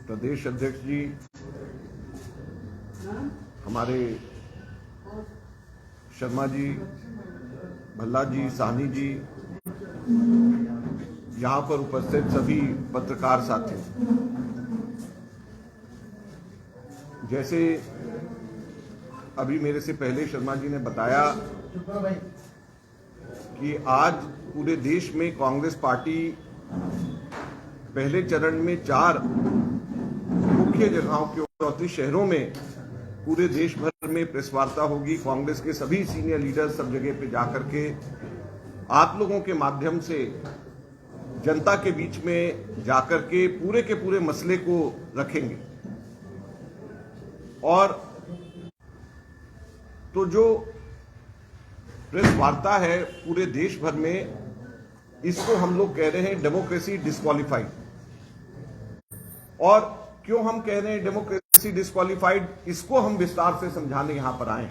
प्रदेश अध्यक्ष जी, हमारे शर्मा जी, भल्ला जी, साहनी जी, यहाँ पर उपस्थित सभी पत्रकार साथी, जैसे अभी मेरे से पहले शर्मा जी ने बताया कि आज पूरे देश में कांग्रेस पार्टी पहले चरण में 4 मुख्य जगहों के 34 शहरों में पूरे देश भर में प्रेस वार्ता होगी। कांग्रेस के सभी सीनियर लीडर सब जगह पे जाकर के आप लोगों के माध्यम से जनता के बीच में जाकर के पूरे मसले को रखेंगे। और तो जो प्रेस वार्ता है पूरे देश भर में, इसको हम लोग कह रहे हैं डेमोक्रेसी डिस्क्वालिफाइड। और क्यों हम कह रहे हैं डेमोक्रेसी डिस्क्वालिफाइड, इसको हम विस्तार से समझाने यहां पर आए।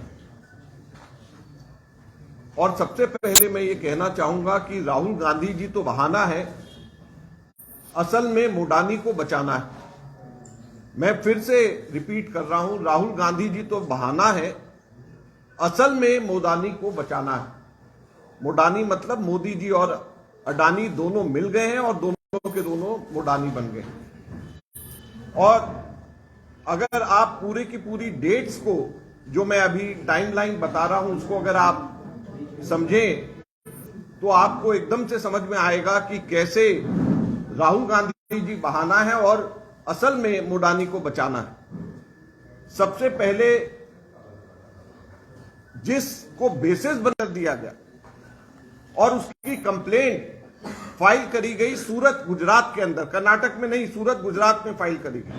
और सबसे पहले मैं ये कहना चाहूंगा कि राहुल गांधी जी तो बहाना है, असल में मोडानी को बचाना है। मैं फिर से रिपीट कर रहा हूं, राहुल गांधी जी तो बहाना है, असल में मोडानी को बचाना है। मोडानी मतलब मोदी जी और अडानी दोनों मिल गए हैं और दोनों के दोनों मोडानी बन गए। और अगर आप पूरे की पूरी डेट्स को, जो मैं अभी टाइमलाइन बता रहा हूं, उसको अगर आप समझें तो आपको एकदम से समझ में आएगा कि कैसे राहुल गांधी जी बहाना है और असल में मोडानी को बचाना है। सबसे पहले जिसको बेसिस बना दिया गया और उसकी कंप्लेंट फाइल करी गई सूरत गुजरात के अंदर, कर्नाटक में नहीं, सूरत गुजरात में फाइल करी गई।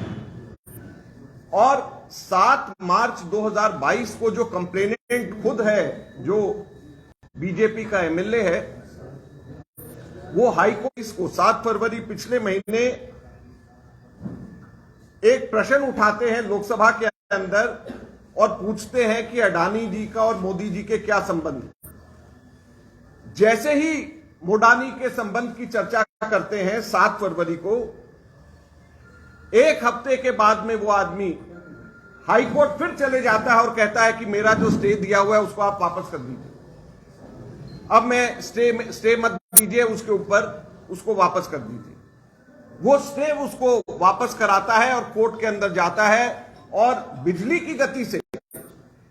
और 7 मार्च 2022 को जो कंप्लेनेंट खुद है, जो बीजेपी का एमएलए है, वो हाईकोर्ट को 7 फरवरी पिछले महीने एक प्रश्न उठाते हैं लोकसभा के अंदर और पूछते हैं कि अडानी जी का और मोदी जी के क्या संबंध। जैसे ही मोडानी के संबंध की चर्चा करते हैं 7 फरवरी को, एक हफ्ते के बाद में वो आदमी हाईकोर्ट फिर चले जाता है और कहता है कि मेरा जो स्टे दिया हुआ है उसको आप वापस कर दीजिए। अब मैं स्टे मत दीजिए, उसके ऊपर उसको वापस कर दीजिए। वो स्टे उसको वापस कराता है और कोर्ट के अंदर जाता है और बिजली की गति से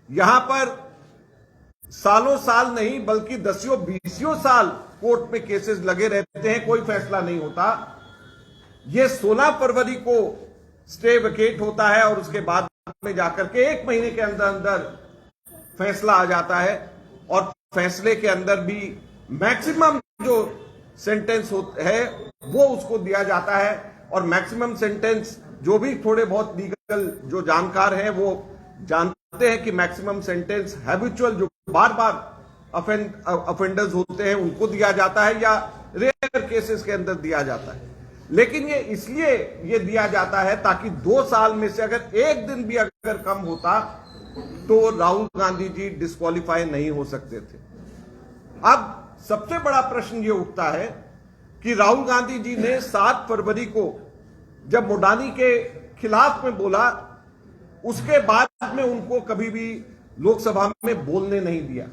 यहां पर सालों साल नहीं बल्कि 10-20 साल कोर्ट में केसेस लगे रहते हैं, कोई फैसला नहीं होता। ये 16 फरवरी को स्टे वेकेट होता है और उसके बाद में जाकर के 1 महीने के अंदर अंदर फैसला आ जाता है। और फैसले के अंदर भी मैक्सिमम जो सेंटेंस है वो उसको दिया जाता है। और मैक्सिमम सेंटेंस, जो भी थोड़े बहुत लीगल जो जानकार हैं वो जानते हैं कि मैक्सिमम सेंटेंस हैबिचुअल जो बार बार अफेंडर्स होते हैं उनको दिया जाता है या रेयर केसेस के अंदर दिया जाता है। लेकिन ये इसलिए ये दिया जाता है ताकि 2 साल में से अगर एक दिन भी अगर कम होता तो राहुल गांधी जी डिस्क्वालीफाई नहीं हो सकते थे। अब सबसे बड़ा प्रश्न ये उठता है कि राहुल गांधी जी ने 7 फरवरी को जब मोडानी के खिलाफ में बोला, उसके बाद में उनको कभी भी लोकसभा में बोलने नहीं दिया।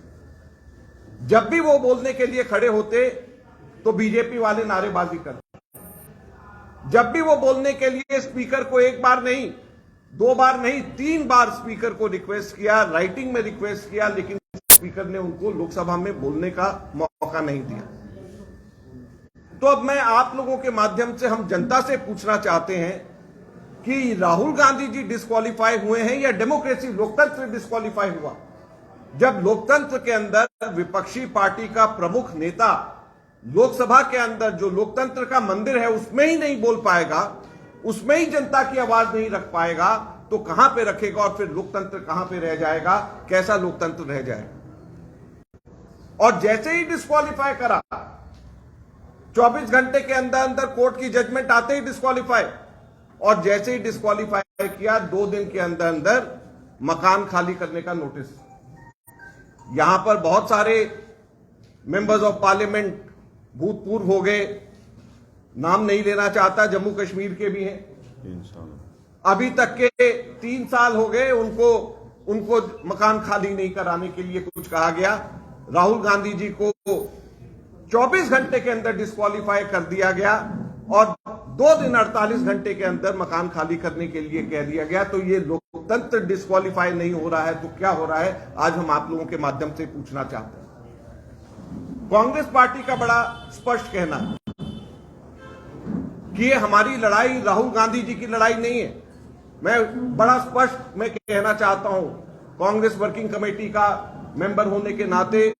जब भी वो बोलने के लिए खड़े होते तो बीजेपी वाले नारेबाजी करते। जब भी वो बोलने के लिए स्पीकर को 1 बार नहीं, 2 बार नहीं, 3 बार स्पीकर को रिक्वेस्ट किया, राइटिंग में रिक्वेस्ट किया, लेकिन स्पीकर ने उनको लोकसभा में बोलने का मौका नहीं दिया। तो अब मैं आप लोगों के माध्यम से हम जनता से पूछना चाहते हैं कि राहुल गांधी जी डिस्क्वालीफाई हुए हैं या डेमोक्रेसी, लोकतंत्र डिस्क्वालीफाई हुआ? जब लोकतंत्र के अंदर विपक्षी पार्टी का प्रमुख नेता लोकसभा के अंदर जो लोकतंत्र का मंदिर है उसमें ही नहीं बोल पाएगा, उसमें ही जनता की आवाज नहीं रख पाएगा, तो कहां पे रखेगा? और फिर लोकतंत्र कहां पे रह जाएगा? कैसा लोकतंत्र रह जाएगा? और जैसे ही डिस्क्वालीफाई करा, 24 घंटे के अंदर अंदर कोर्ट की जजमेंट आते ही डिस्क्वालीफाई, और जैसे ही डिस्क्वालीफाई किया 2 दिन के अंदर अंदर मकान खाली करने का नोटिस। यहां पर बहुत सारे मेंबर्स ऑफ पार्लियामेंट भूतपूर्व हो गए, नाम नहीं लेना चाहता, जम्मू कश्मीर के भी हैं, 3 साल अभी तक के 3 साल हो गए, उनको मकान खाली नहीं कराने के लिए कुछ कहा गया। राहुल गांधी जी को 24 घंटे के अंदर डिस्क्वालीफाई कर दिया गया और 2 दिन 48 घंटे के अंदर मकान खाली करने के लिए कह दिया गया। तो ये लोकतंत्र डिस्क्वालीफाई नहीं हो रहा है तो क्या हो रहा है, आज हम आप लोगों के माध्यम से पूछना चाहते हैं। कांग्रेस पार्टी का बड़ा स्पष्ट कहना है कि ये हमारी लड़ाई राहुल गांधी जी की लड़ाई नहीं है। मैं बड़ा स्पष्ट मैं कहना चाहता हूं, कांग्रेस वर्किंग कमेटी का मेंबर होने के नाते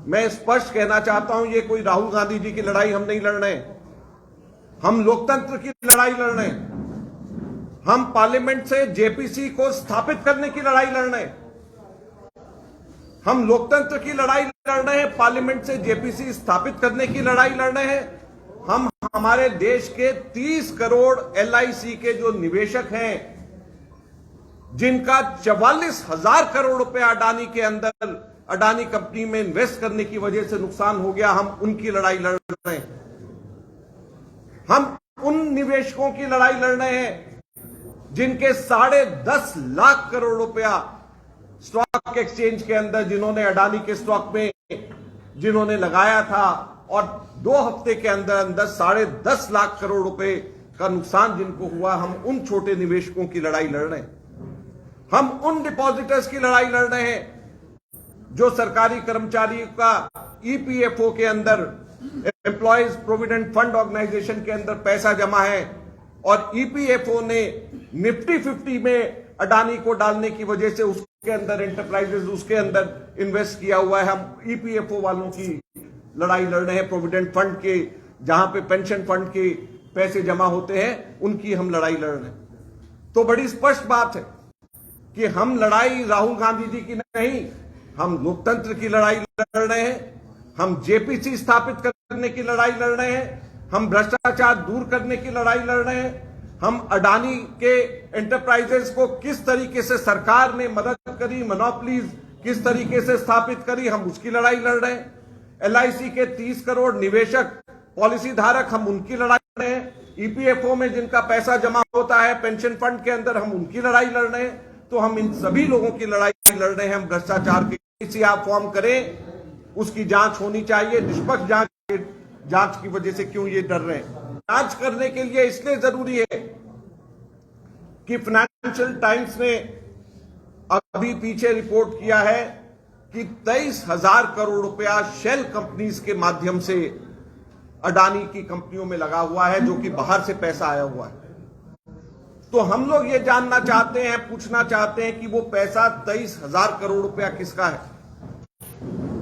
मैं स्पष्ट कहना चाहता हूं, ये कोई राहुल गांधी जी की लड़ाई हम नहीं लड़ रहे हैं। हम लोकतंत्र की लड़ाई लड़ रहे हैं। हम पार्लियामेंट से जेपीसी को स्थापित करने की लड़ाई लड़ रहे हैं। हम लोकतंत्र की लड़ाई लड़ रहे हैं, पार्लियामेंट से जेपीसी स्थापित करने की लड़ाई लड़ रहे हैं। हम हमारे देश के 30 करोड़ एलआईसी के जो निवेशक हैं, जिनका 44,000 करोड़ रुपया अडानी के अंदर अडानी कंपनी में इन्वेस्ट करने की वजह से नुकसान हो गया, हम उनकी लड़ाई लड़ रहे हैं। हम उन निवेशकों की लड़ाई लड़ रहे हैं जिनके 10.5 लाख करोड़ रुपया स्टॉक एक्सचेंज के अंदर, जिन्होंने अडानी के स्टॉक में जिन्होंने लगाया था और 2 हफ्ते के अंदर अंदर 10.5 लाख करोड़ रुपए का नुकसान जिनको हुआ, हम उन छोटे निवेशकों की लड़ाई लड़ रहे हैं। हम उन डिपॉजिटर्स की लड़ाई लड़ रहे हैं जो सरकारी कर्मचारियों का ईपीएफओ के अंदर, एम्प्लॉयज प्रोविडेंट फंड ऑर्गेनाइजेशन के अंदर पैसा जमा है और ईपीएफओ ने निफ्टी 50 में अडानी को डालने की वजह से उसके अंदर एंटरप्राइजेस उसके अंदर इन्वेस्ट किया हुआ है। हम ईपीएफओ वालों की लड़ाई लड़ रहे हैं, प्रोविडेंट फंड के, जहां पे पेंशन फंड के पैसे जमा होते हैं, उनकी हम लड़ाई लड़ रहे हैं। तो बड़ी स्पष्ट बात है कि हम लड़ाई राहुल गांधी जी की नहीं, हम लोकतंत्र की लड़ाई लड़ रहे हैं। हम जेपीसी स्थापित करने की लड़ाई लड़ रहे हैं। हम भ्रष्टाचार दूर करने की लड़ाई लड़ रहे हैं। हम अडानी के एंटरप्राइजेस को किस तरीके से सरकार ने मदद करी, मोनोपोलीज किस तरीके से स्थापित करी, हम उसकी लड़ाई लड़ रहे हैं। एलआईसी के 30 करोड़ निवेशक पॉलिसी धारक, हम उनकी लड़ाई लड़ रहे हैं। ईपीएफओ में जिनका पैसा जमा होता है पेंशन फंड के अंदर, हम उनकी लड़ाई लड़ रहे हैं। तो हम इन सभी लोगों की लड़ाई लड़ रहे हैं। हम भ्रष्टाचार की किसी आप फॉर्म करें, उसकी जांच होनी चाहिए। निष्पक्ष जांच की वजह से क्यों ये डर रहे हैं? जांच करने के लिए इसलिए जरूरी है कि फाइनेंशियल टाइम्स ने अभी पीछे रिपोर्ट किया है कि 23,000 करोड़ रुपया शेल कंपनीज के माध्यम से अडानी की कंपनियों में लगा हुआ है, जो कि बाहर से पैसा आया हुआ है। तो हम लोग ये जानना चाहते हैं, पूछना चाहते हैं कि वो पैसा 23,000 करोड़ रुपया किसका है।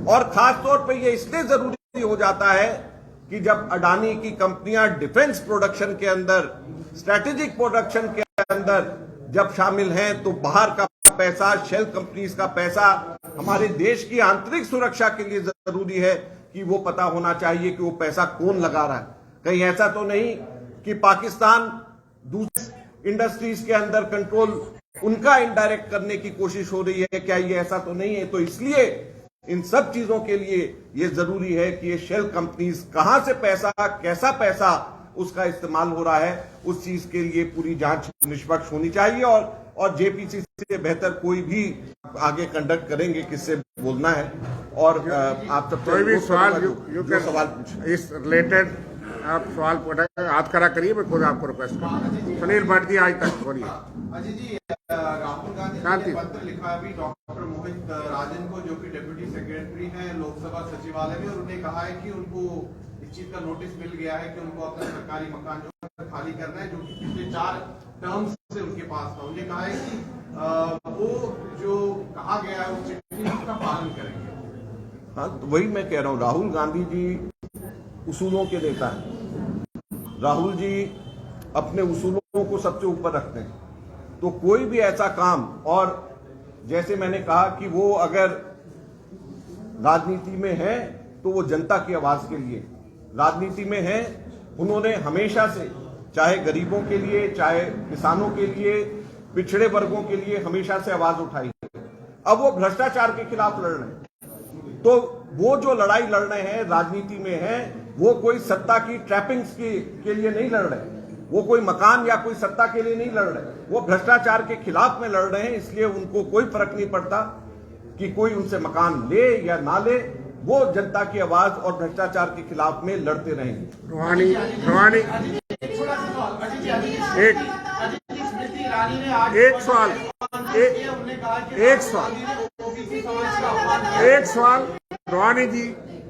और खास तौर पे ये इसलिए जरूरी हो जाता है कि जब अडानी की कंपनियां डिफेंस प्रोडक्शन के अंदर, स्ट्रेटेजिक प्रोडक्शन के अंदर जब शामिल हैं, तो बाहर का पैसा, शेल कंपनीज का पैसा हमारे देश की आंतरिक सुरक्षा के लिए जरूरी है कि वो पता होना चाहिए कि वो पैसा कौन लगा रहा है। कहीं ऐसा तो नहीं कि पाकिस्तान दूसरी इंडस्ट्रीज के अंदर कंट्रोल उनका इनडायरेक्ट करने की कोशिश हो रही है, क्या ये ऐसा तो नहीं है? तो इसलिए इन सब चीजों के लिए ये जरूरी है कि ये शेल कंपनीज कहां से पैसा, कैसा पैसा उसका इस्तेमाल हो रहा है, उस चीज के लिए पूरी जांच निष्पक्ष होनी चाहिए। और जेपीसी से बेहतर कोई भी आगे कंडक्ट करेंगे किससे बोलना है। और आप सब कोई भी सवाल सवाल पूछ इस रिलेटेड आप सवाल पूछे, हाथ खड़ा करिए, मैं खुद आपको रिक्वेस्ट करूँ। सुनील भट्ट जी आज तक बोलिए। अजय जी, राहुल गांधी ने पत्र लिखा है अभी डॉक्टर मोहित राजन को, जो कि डेप्यूटी सेक्रेटरी हैं लोकसभा सचिवालय में, और उन्हें कहा है कि उनको इस चीज का नोटिस मिल गया है कि उनको अपना सरकारी मकान जो खाली करना है, जो कि पिछले 4 टर्म्स से उनके पास था। उन्हें कहा है कि वो जो कहा गया है उस चिट्ठी का पालन करेंगे। हाँ, तो वही मैं कह रहा हूं, राहुल गांधी जी उसूलों के नेता हैं। राहुल जी अपने उसूलों को सबसे ऊपर रखते हैं। तो कोई भी ऐसा काम, और जैसे मैंने कहा कि वो अगर राजनीति में है तो वो जनता की आवाज के लिए राजनीति में है। उन्होंने हमेशा से, चाहे गरीबों के लिए, चाहे किसानों के लिए, पिछड़े वर्गों के लिए हमेशा से आवाज उठाई। अब वो भ्रष्टाचार के खिलाफ लड़ रहे हैं। तो वो जो लड़ाई लड़ रहे हैं राजनीति में है, वो कोई सत्ता की ट्रैपिंग्स के लिए नहीं लड़ रहे। वो कोई मकान या कोई सत्ता के लिए नहीं लड़ रहे, वो भ्रष्टाचार के खिलाफ में लड़ रहे हैं। इसलिए उनको कोई फर्क नहीं पड़ता कि कोई उनसे मकान ले या ना ले, वो जनता की आवाज और भ्रष्टाचार के खिलाफ में लड़ते रहेंगे। रोहानी एक सवाल रोहानी जी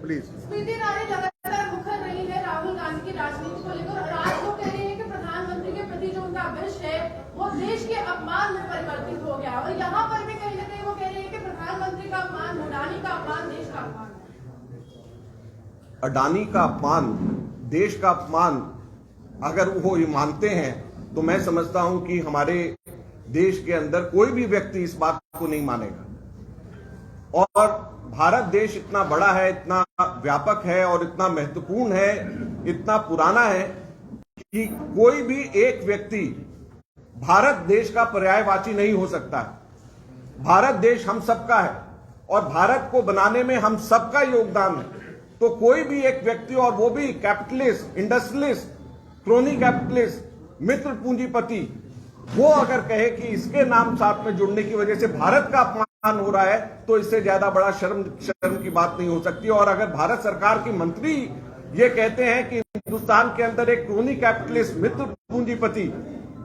प्लीज। स्मृति ईरानी लगातार मुखर रही है राहुल गांधी की राजनीति को लेकर, और आज वो कह रही है कि प्रधानमंत्री के प्रति जो उनका विष है वो देश के अपमान में परिवर्तित हो गया, और यहाँ पर भी कहीं ना कहीं वो कह रही है कि प्रधानमंत्री का अपमान, अडानी का अपमान देश का अपमान है। अडानी का अपमान, देश का अपमान अगर वो ये मानते हैं तो मैं समझता हूं कि हमारे देश के अंदर कोई भी व्यक्ति इस बात को नहीं मानेगा। और भारत देश इतना बड़ा है, इतना व्यापक है और इतना महत्वपूर्ण है, इतना पुराना है कि कोई भी एक व्यक्ति भारत देश का पर्यायवाची नहीं हो सकता। भारत देश हम सबका है और भारत को बनाने में हम सबका योगदान है। तो कोई भी एक व्यक्ति, और वो भी कैपिटलिस्ट, इंडस्ट्रियलिस्ट, क्रोनी कैपिटलिस्ट, मित्र पूंजीपति, वो अगर कहे कि इसके नाम साथ में जुड़ने की वजह से भारत का अपमान हो रहा है, तो इससे ज्यादा बड़ा शर्म की बात नहीं हो सकती। और अगर भारत सरकार की मंत्री ये कहते हैं कि हिंदुस्तान के अंदर एक क्रोनी कैपिटलिस्ट, मित्र पूंजीपति,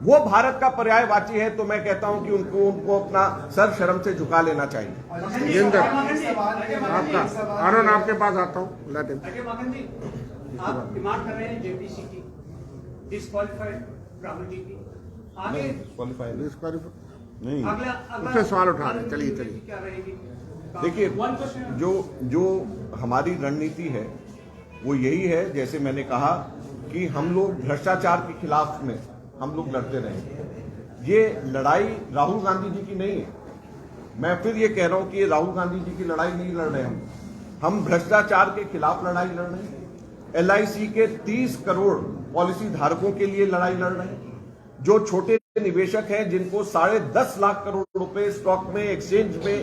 वो भारत का पर्यायवाची है, तो मैं कहता हूं कि उनको अपना सर शर्म से झुका लेना चाहिए। जिंदर आपका अरुण आपके पास आता हूँ। मगन जी, आप डिमांड कर रहे हैं जेपीसी की, डिस्क्वालीफाइड राहुल जी की, आगे नहीं अगला उससे सवाल उठा रहे। चलिए क्या रहेगी? देखिए, जो हमारी रणनीति है वो यही है, जैसे मैंने कहा कि हम लोग भ्रष्टाचार के खिलाफ में हम लोग लड़ते रहेंगे। ये लड़ाई राहुल गांधी जी की नहीं है। मैं फिर ये कह रहा हूं कि ये राहुल गांधी जी की लड़ाई नहीं लड़ रहे हम भ्रष्टाचार के खिलाफ लड़ाई लड़ रहे हैं। LIC के 30 करोड़ पॉलिसी धारकों के लिए लड़ाई लड़ रहे हैं। जो छोटे निवेशक हैं, जिनको 10.5 लाख करोड़ रुपए स्टॉक में, एक्सचेंज में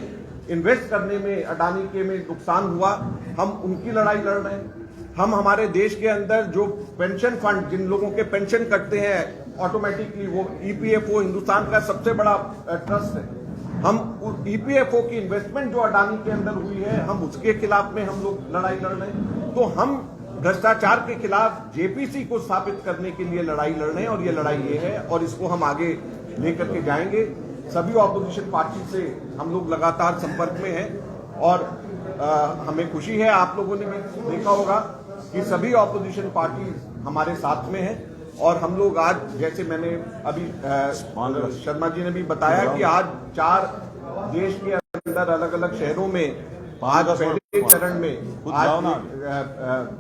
इन्वेस्ट करने में अडानी के में नुकसान हुआ, हम उनकी लड़ाई लड़ रहे हैं। हम हमारे देश के अंदर जो पेंशन फंड, जिन लोगों के पेंशन कटते हैं ऑटोमेटिकली, वो EPFO हिंदुस्तान का सबसे बड़ा ट्रस्ट है, हम EPFO की इन्वेस्टमेंट जो अडानी के अंदर हुई है, हम उसके खिलाफ में हम लोग लड़ाई लड़ रहे हैं। तो हम भ्रष्टाचार के खिलाफ JPC को स्थापित करने के लिए लड़ाई लड़ रहे हैं, और ये लड़ाई ये है, और इसको हम आगे लेकर के जाएंगे। सभी ऑपोजिशन पार्टी से हम लोग लगातार संपर्क में हैं, और हमें खुशी है, आप लोगों ने भी देखा होगा कि सभी ऑपोजिशन पार्टी हमारे साथ में हैं। और हम लोग आज, जैसे मैंने अभी शर्मा जी ने भी बताया कि आज 4 देश के अंदर अलग अलग शहरों में आज पहले चरण में आज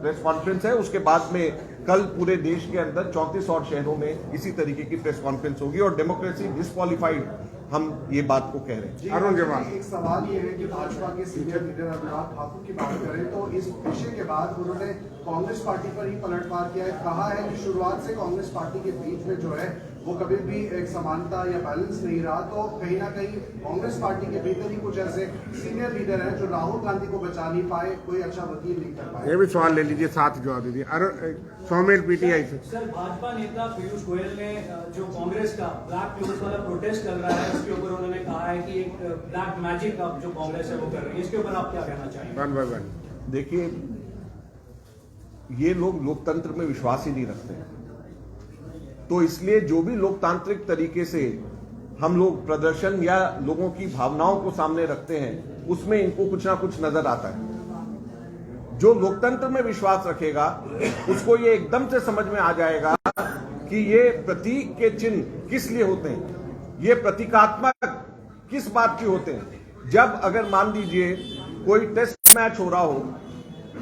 प्रेस कॉन्फ्रेंस है, उसके बाद में कल पूरे देश के अंदर 34 और शहरों में इसी तरीके की प्रेस कॉन्फ्रेंस होगी। और डेमोक्रेसी डिस्क्वालीफाइड, हम ये बात को कह रहे हैं। अरुण जवान, एक सवाल ये है कि भाजपा के सीनियर लीडर अनुराग ठाकुर की बात करें तो इस विषय के बाद उन्होंने कांग्रेस पार्टी पर ही पलटवार किया है। कहा है कि शुरुआत से कांग्रेस पार्टी के बीच में जो है वो कभी भी एक समानता या बैलेंस नहीं रहा। तो कहीं ना कहीं कांग्रेस पार्टी के भीतर ही कुछ ऐसे सीनियर लीडर हैं जो राहुल गांधी को बचा नहीं पाए, कोई अच्छा वकील नहीं कर पाए। ये भी सवाल ले लीजिए, साथ जवाब दीजिए। अरुण सौमेल PTI से। सर, भाजपा नेता पीयूष गोयल ने जो कांग्रेस का ब्लैक क्लोथ वाला प्रोटेस्ट चल रहा है, उसके ऊपर उन्होंने कहा है कि एक ब्लैक मैजिक अब जो कांग्रेस है वो कर रही है, इसके ऊपर आप क्या कहना चाहेंगे? 1 by 1। देखिए, ये लोग लोकतंत्र में विश्वास ही नहीं रखते, तो इसलिए जो भी लोकतांत्रिक तरीके से हम लोग प्रदर्शन या लोगों की भावनाओं को सामने रखते हैं, उसमें इनको कुछ ना कुछ नजर आता है। जो लोकतंत्र में विश्वास रखेगा उसको ये एकदम से समझ में आ जाएगा कि ये प्रतीक के चिन्ह किस लिए होते हैं, ये प्रतीकात्मक किस बात के होते हैं। जब अगर मान लीजिए कोई टेस्ट मैच हो रहा हो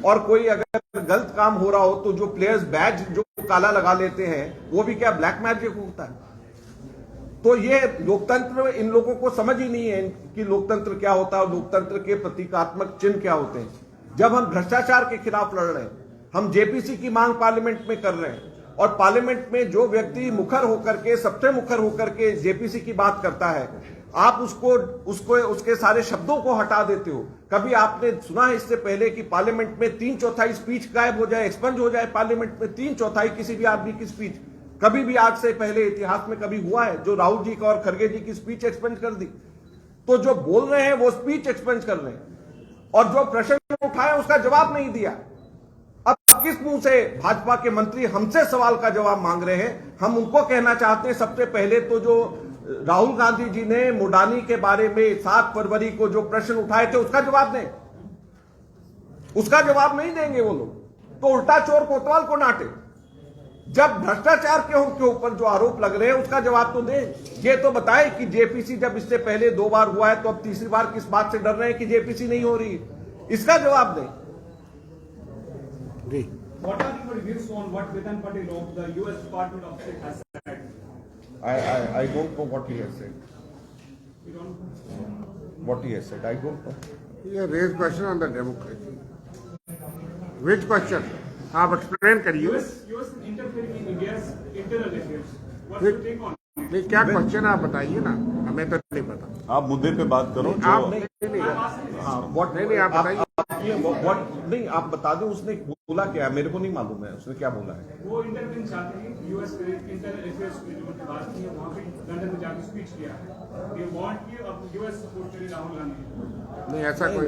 और कोई अगर गलत काम हो रहा हो, तो जो प्लेयर्स बैज जो काला लगा लेते हैं, वो भी क्या ब्लैक मैजिक होता है? तो ये लोकतंत्र, इन लोगों को समझ ही नहीं है कि लोकतंत्र क्या होता है और लोकतंत्र के प्रतीकात्मक चिन्ह क्या होते हैं। जब हम भ्रष्टाचार के खिलाफ लड़ रहे हैं, हम JPC की मांग पार्लियामेंट में कर रहे हैं, और पार्लियामेंट में जो व्यक्ति मुखर होकर के, सबसे मुखर होकर के JPC की बात करता है, आप उसके सारे शब्दों को हटा देते हो। कभी आपने सुना है इससे पहले कि पार्लियामेंट में 3/4 स्पीच गायब हो जाए, एक्सपंज हो जाए? पार्लियामेंट में 3/4 किसी भी आदमी की स्पीच कभी भी आज से पहले इतिहास में कभी हुआ है जो राहुल जी का और खड़गे जी की स्पीच एक्सपेंड कर दी? तो जो बोल रहे हैं वो स्पीच एक्सपेंड कर रहे हैं और जो प्रश्न उठाए उसका जवाब नहीं दिया। अब किस मुंह से भाजपा के मंत्री हमसे सवाल का जवाब मांग रहे हैं? हम उनको कहना चाहते हैं, सबसे पहले तो जो राहुल गांधी जी ने मोडानी के बारे में 7 फरवरी को जो प्रश्न उठाए थे उसका जवाब दें। उसका जवाब नहीं देंगे वो लोग, तो उल्टा चोर कोतवाल को नाटे। जब भ्रष्टाचार के ऊपर जो आरोप लग रहे हैं उसका जवाब तो दें। ये तो बताए कि जेपीसी जब इससे पहले 2 बार हुआ है तो अब तीसरी बार किस बात से डर रहे हैं कि जेपीसी नहीं हो रही? इसका जवाब दें। जी What are your views on what Vedant Patel of the US Department of State has said? I don't know what he has said. You don't know? What he has said, I don't know. ये raise question on the democracy. Which question आप explain करिए। US interfering in India's internal affairs. What's Which- your take on it? नहीं, क्या question आप बताइए ना, हमें तो नहीं पता। आप मुद्दे पे बात करो। आप नहीं, what नहीं, आप बताइए। नहीं, आप बता दें उसने बोला क्या है, मेरे को नहीं मालूम है उसने क्या बोला है। वो इंटरव्यू चाहते हैं यूएस इंटरनल अफेयर्स में जो बात की है वहाँ पे लंदन में जाकर स्पीच किया है। ये वांट कि अब यूएस सपोर्ट करे राहुल गांधी। नहीं ऐसा कोई,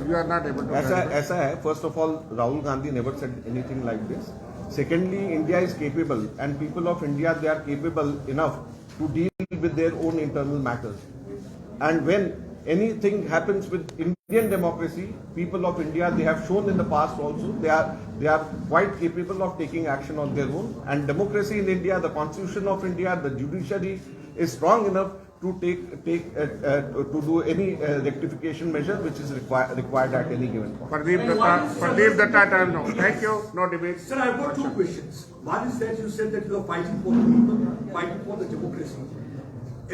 you are not able to. ऐसा है, first of all Rahul Gandhi never said anything like this. Secondly, India is capable and people of India they are capable enough to deal with their own internal matters. And when anything happens with Indian democracy, people of India, they have shown in the past also, they are quite capable of taking action on their own. And democracy in India, the constitution of India, the judiciary is strong enough to to do any rectification measure which is required at any given point. Pradeep Datta, time now. Thank you. No debate. Sir, I've got 2 questions. One is that you said that you are fighting for the people, fighting for the democracy.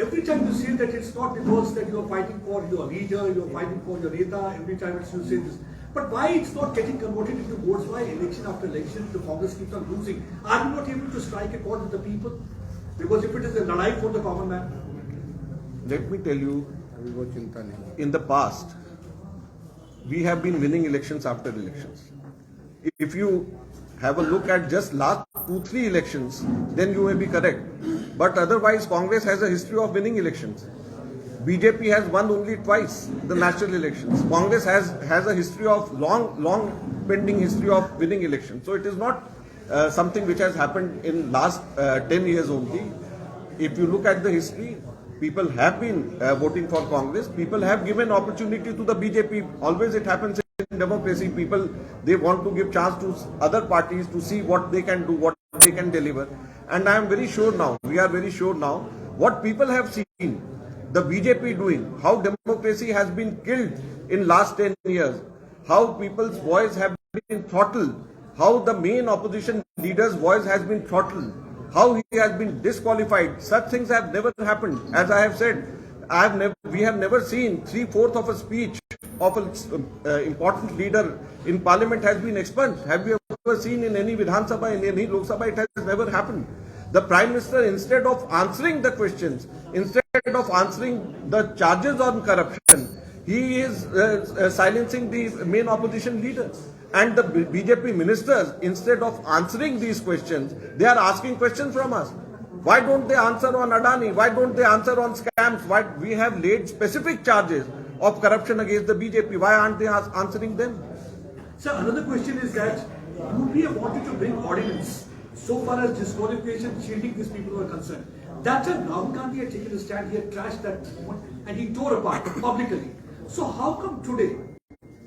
Every time you say that it's not because that you are fighting for your leader, you are fighting for your neta, every time you say this. But why it's not getting converted into votes? Why election after election the Congress keeps on losing? Are you not able to strike a chord with the people? Because if it is a ladai for the common man. Let me tell you, अभी वो चिंता नहीं। in the past, we have been winning elections after elections. If you have a look at just last 2-3 elections, then you may be correct. But otherwise, Congress has a history of winning elections. BJP has won only twice the national elections. Congress has a history of long pending history of winning elections. So it is not something which has happened in last 10 years only. If you look at the history, people have been voting for Congress. People have given opportunity to the BJP. Always it happens in democracy. People, they want to give chance to other parties to see what they can do, what they can deliver. And I am very sure now, we are very sure now, what people have seen, the BJP doing, how democracy has been killed in last 10 years, how people's voice have been throttled, how the main opposition leader's voice has been throttled, how he has been disqualified. Such things have never happened. As I have said, we have never seen 3/4 of a speech of an important leader in parliament has been expunged. Have you ever seen in any Vidhan Sabha, in any Lok Sabha? It has never happened. The Prime Minister, instead of answering the questions, instead of answering the charges on corruption, he is silencing the main opposition leader. And the BJP ministers, instead of answering these questions, they are asking questions from us. Why don't they answer on Adani? Why don't they answer on scams? Why we have laid specific charges of corruption against the BJP? Why aren't they answering them? Sir, another question is that UPA wanted to bring ordinance so far as disqualification, shielding these people were concerned. That time Rahul Gandhi had taken a stand, he had trashed that movement and he tore apart publicly. So how come today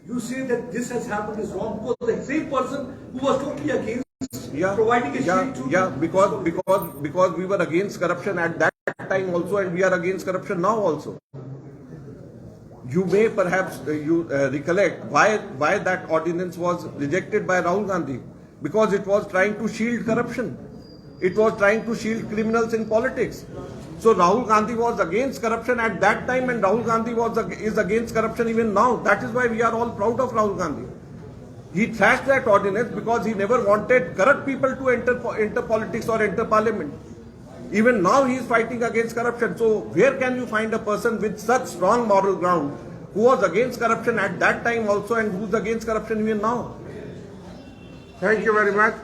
you say that this has happened is wrong? Because the same person who was totally against providing a shield to... because we were against corruption at that time also, and we are against corruption now also. You may perhaps recollect why that ordinance was rejected by Rahul Gandhi, because it was trying to shield corruption. It was trying to shield criminals in politics. So Rahul Gandhi was against corruption at that time, and Rahul Gandhi is against corruption even now. That is why we are all proud of Rahul Gandhi. He trashed that ordinance because he never wanted corrupt people to enter politics or enter parliament. Even now he is fighting against corruption. So where can you find a person with such strong moral ground who was against corruption at that time also and who is against corruption even now? Thank you very much.